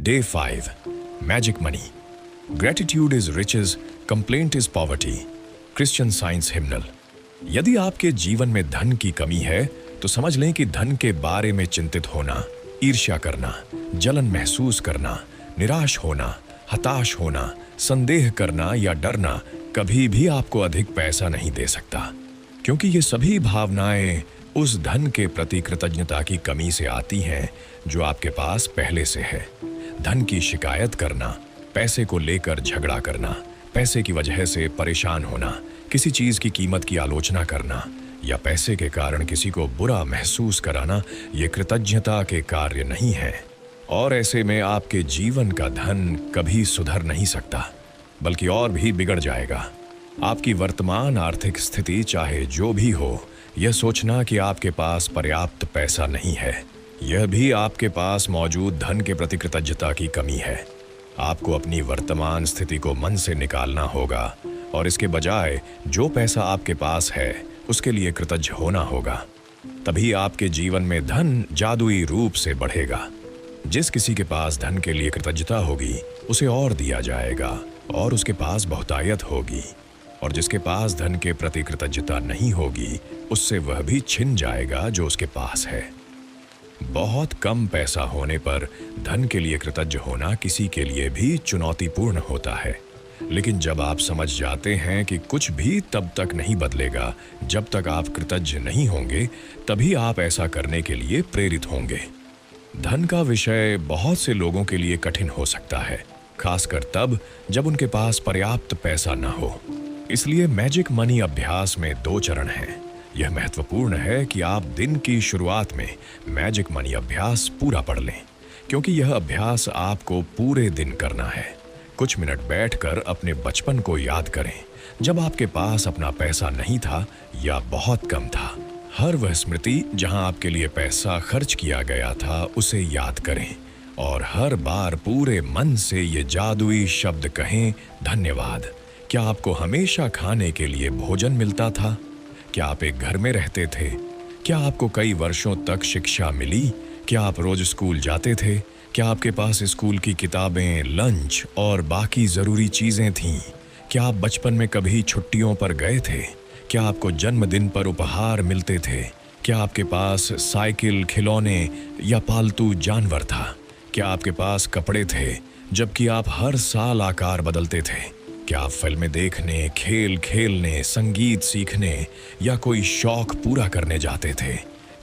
Day 5. Magic Money. Gratitude is riches, complaint is poverty. Christian Science Hymnal. यदि आपके जीवन में धन की कमी है तो समझ लें कि धन के बारे में चिंतित होना, ईर्ष्या करना, जलन महसूस करना, निराश होना, हताश होना, संदेह करना या डरना कभी भी आपको अधिक पैसा नहीं दे सकता, क्योंकि ये सभी भावनाएं उस धन के प्रति कृतज्ञता की कमी से आती हैं जो आपके पास पहले से है। धन की शिकायत करना, पैसे को लेकर झगड़ा करना, पैसे की वजह से परेशान होना, किसी चीज की कीमत की आलोचना करना या पैसे के कारण किसी को बुरा महसूस कराना, ये कृतज्ञता के कार्य नहीं है। और ऐसे में आपके जीवन का धन कभी सुधर नहीं सकता, बल्कि और भी बिगड़ जाएगा। आपकी वर्तमान आर्थिक स्थिति चाहे जो भी हो, यह सोचना कि आपके पास पर्याप्त पैसा नहीं है, यह भी आपके पास मौजूद धन के प्रति कृतज्ञता की कमी है। आपको अपनी वर्तमान स्थिति को मन से निकालना होगा और इसके बजाय जो पैसा आपके पास है उसके लिए कृतज्ञ होना होगा। तभी आपके जीवन में धन जादुई रूप से बढ़ेगा। जिस किसी के पास धन के लिए कृतज्ञता होगी उसे और दिया जाएगा और उसके पास बहुतायत होगी, और जिसके पास धन के प्रति कृतज्ञता नहीं होगी उससे वह भी छिन जाएगा जो उसके पास है। बहुत कम पैसा होने पर धन के लिए कृतज्ञ होना किसी के लिए भी चुनौतीपूर्ण होता है, लेकिन जब आप समझ जाते हैं कि कुछ भी तब तक नहीं बदलेगा जब तक आप कृतज्ञ नहीं होंगे, तभी आप ऐसा करने के लिए प्रेरित होंगे। धन का विषय बहुत से लोगों के लिए कठिन हो सकता है, खासकर तब जब उनके पास पर्याप्त पैसा न हो। इसलिए मैजिक मनी अभ्यास में 2 चरण हैं। यह महत्वपूर्ण है कि आप दिन की शुरुआत में मैजिक मनी अभ्यास पूरा पढ़ लें, क्योंकि यह अभ्यास आपको पूरे दिन करना है। कुछ मिनट बैठकर अपने बचपन को याद करें, जब आपके पास अपना पैसा नहीं था या बहुत कम था। हर वह स्मृति जहां आपके लिए पैसा खर्च किया गया था उसे याद करें और हर बार पूरे मन से ये जादुई शब्द कहें, धन्यवाद। क्या आपको हमेशा खाने के लिए भोजन मिलता था? क्या आप एक घर में रहते थे? क्या आपको कई वर्षों तक शिक्षा मिली? क्या आप रोज स्कूल जाते थे? क्या आपके पास स्कूल की किताबें, लंच और बाकी जरूरी चीजें थीं? क्या आप बचपन में कभी छुट्टियों पर गए थे? क्या आपको जन्मदिन पर उपहार मिलते थे? क्या आपके पास साइकिल, खिलौने या पालतू जानवर था? क्या आपके पास कपड़े थे जबकि आप हर साल आकार बदलते थे? क्या आप फिल्में देखने, खेल खेलने, संगीत सीखने या कोई शौक पूरा करने जाते थे?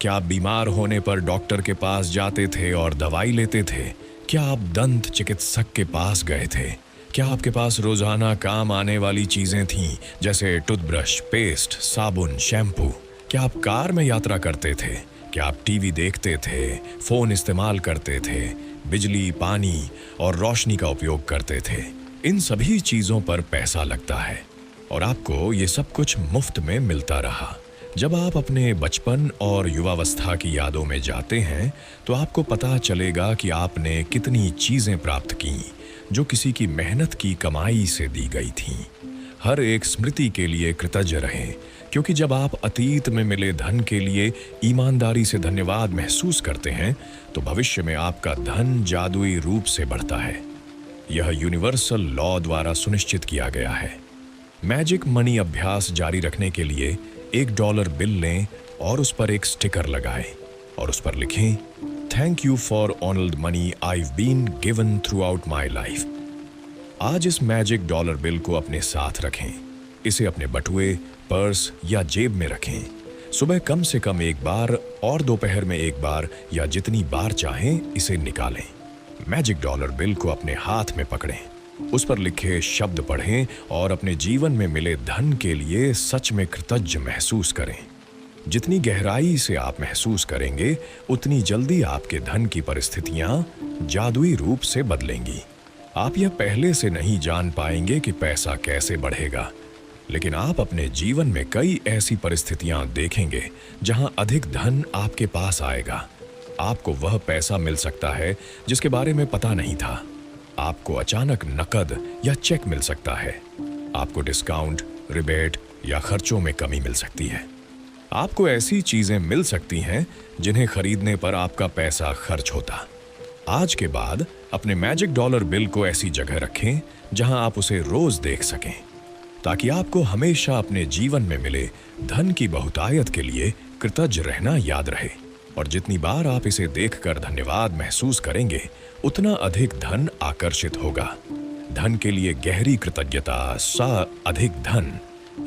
क्या आप बीमार होने पर डॉक्टर के पास जाते थे और दवाई लेते थे? क्या आप दंत चिकित्सक के पास गए थे? क्या आपके पास रोजाना काम आने वाली चीजें थीं, जैसे टूथब्रश, पेस्ट, साबुन, शैम्पू? क्या आप कार में यात्रा करते थे? क्या आप टीवी देखते थे, फोन इस्तेमाल करते थे, बिजली, पानी और रोशनी का उपयोग करते थे? इन सभी चीजों पर पैसा लगता है और आपको ये सब कुछ मुफ्त में मिलता रहा। जब आप अपने बचपन और युवावस्था की यादों में जाते हैं तो आपको पता चलेगा कि आपने कितनी चीजें प्राप्त की जो किसी की मेहनत की कमाई से दी गई थीं। हर एक स्मृति के लिए कृतज्ञ रहें, क्योंकि जब आप अतीत में मिले धन के लिए ईमानदारी से धन्यवाद महसूस करते हैं तो भविष्य में आपका धन जादुई रूप से बढ़ता है। यह यूनिवर्सल लॉ द्वारा सुनिश्चित किया गया है। मैजिक मनी अभ्यास जारी रखने के लिए $1 बिल लें और उस पर एक स्टिकर लगाएं और उस पर लिखें, thank you for honoured money I've been given throughout my life. आज इस मैजिक $1 बिल को अपने साथ रखें। इसे अपने बटुए, पर्स या जेब में रखें। सुबह कम से कम एक बार और दोपहर में एक बार या जितनी बार चाहें इसे निकालें। मैजिक $1 बिल को अपने हाथ में पकड़ें, उस पर लिखे शब्द पढ़ें और अपने जीवन में मिले धन के लिए सच में कृतज्ञ महसूस करें। जितनी गहराई से आप महसूस करेंगे उतनी जल्दी आपके धन की परिस्थितियां जादुई रूप से बदलेंगी। आप यह पहले से नहीं जान पाएंगे कि पैसा कैसे बढ़ेगा, लेकिन आप अपने जीवन में कई ऐसी परिस्थितियां देखेंगे जहां अधिक धन आपके पास आएगा। आपको वह पैसा मिल सकता है जिसके बारे में पता नहीं था। आपको अचानक नकद या चेक मिल सकता है। आपको डिस्काउंट, रिबेट या खर्चों में कमी मिल सकती है। आपको ऐसी चीजें मिल सकती हैं जिन्हें खरीदने पर आपका पैसा खर्च होता। आज के बाद अपने मैजिक डॉलर बिल को ऐसी जगह रखें जहां आप उसे रोज देख सकें, ताकि आपको हमेशा अपने जीवन में मिले धन की बहुतायत के लिए कृतज्ञ रहना याद रहे। और जितनी बार आप इसे देखकर धन्यवाद महसूस करेंगे, उतना अधिक धन आकर्षित होगा। धन के लिए गहरी कृतज्ञता सा अधिक धन।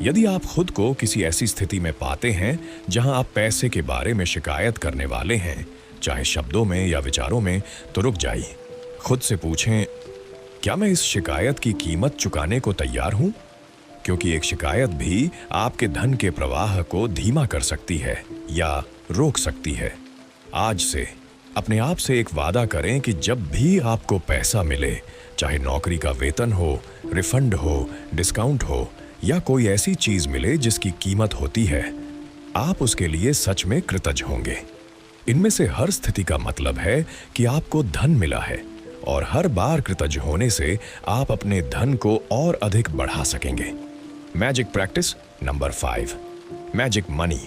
यदि आप खुद को किसी ऐसी स्थिति में पाते हैं जहां आप पैसे के बारे में शिकायत करने वाले हैं, चाहे शब्दों में या विचारों में, तो रुक जाइए। खुद से पूछें, क्या मैं इस शिकायत की कीमत चुकाने को तैयार हूं? क्योंकि एक शिकायत भी आपके धन के प्रवाह को धीमा कर सकती है या रोक सकती है। आज से अपने आप से एक वादा करें कि जब भी आपको पैसा मिले, चाहे नौकरी का वेतन हो, रिफंड हो, डिस्काउंट हो या कोई ऐसी चीज मिले जिसकी कीमत होती है, आप उसके लिए सच में कृतज्ञ होंगे। इनमें से हर स्थिति का मतलब है कि आपको धन मिला है, और हर बार कृतज्ञ होने से आप अपने धन को और अधिक बढ़ा सकेंगे। Magic practice number 5, magic money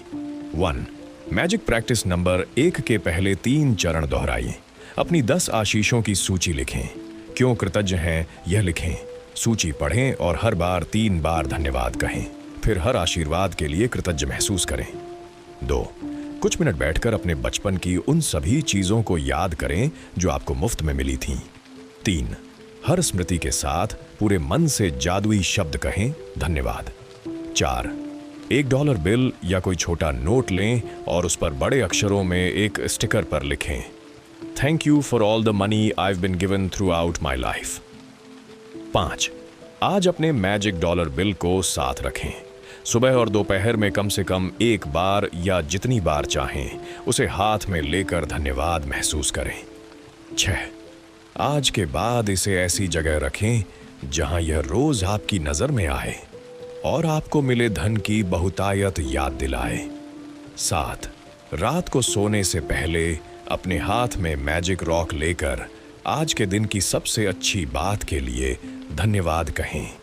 1। Magic practice number 1 के पहले 3 चरण दोहराइए। अपनी 10 आशीषों की सूची लिखें। क्यों कृतज्ञ हैं यह लिखें। सूची पढ़ें और हर बार 3 बार धन्यवाद कहें। फिर हर आशीर्वाद के लिए कृतज्ञ महसूस करें। 2। कुछ मिनट बैठकर अपने बचपन की उन सभी चीजों को याद करें जो आपको मुफ्त में मिली थीं। 3। हर स्मृति के साथ पूरे मन से जादुई शब्द कहें, धन्यवाद। 4। $1 बिल या कोई छोटा नोट लें और उस पर बड़े अक्षरों में एक स्टिकर पर लिखें, thank you for all the money I have been given throughout my life. 5। आज अपने मैजिक डॉलर बिल को साथ रखें। सुबह और दोपहर में कम से कम 1 बार या जितनी बार चाहें उसे हाथ में लेकर धन्यवाद महसूस करें। 6। आज के बाद इसे ऐसी जगह रखें जहां यह रोज आपकी नजर में आए और आपको मिले धन की बहुतायत याद दिलाए। 7। रात को सोने से पहले अपने हाथ में मैजिक रॉक लेकर आज के दिन की सबसे अच्छी बात के लिए धन्यवाद कहें।